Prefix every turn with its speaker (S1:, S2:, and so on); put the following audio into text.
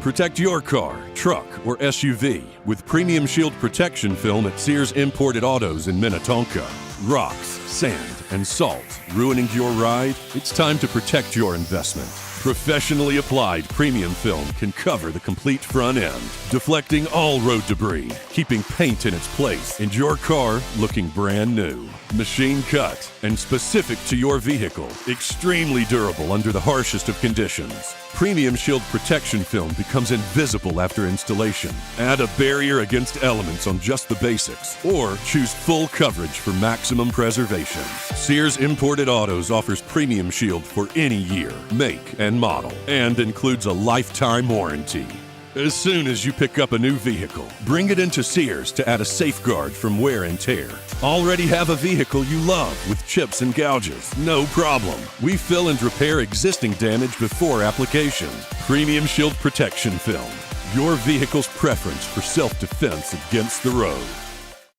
S1: Protect your car, truck, or SUV with Premium Shield Protection Film at Sears Imported Autos in Minnetonka. Rocks, sand, and salt ruining your ride? It's time to protect your investment. Professionally applied premium film can cover the complete front end, deflecting all road debris, keeping paint in its place, and your car looking brand new. Machine cut and specific to your vehicle, extremely durable under the harshest of conditions. Premium Shield Protection Film becomes invisible after installation. Add a barrier against elements on just the basics, or choose full coverage for maximum preservation. Sears Imported Autos offers Premium Shield for any year, make, and model, and includes a lifetime warranty. As soon as you pick up a new vehicle, bring it into Sears to add a safeguard from wear and tear. Already have a vehicle you love with chips and gouges? No problem. We fill and repair existing damage before application. Premium Shield Protection Film, your vehicle's preference for self-defense against the road.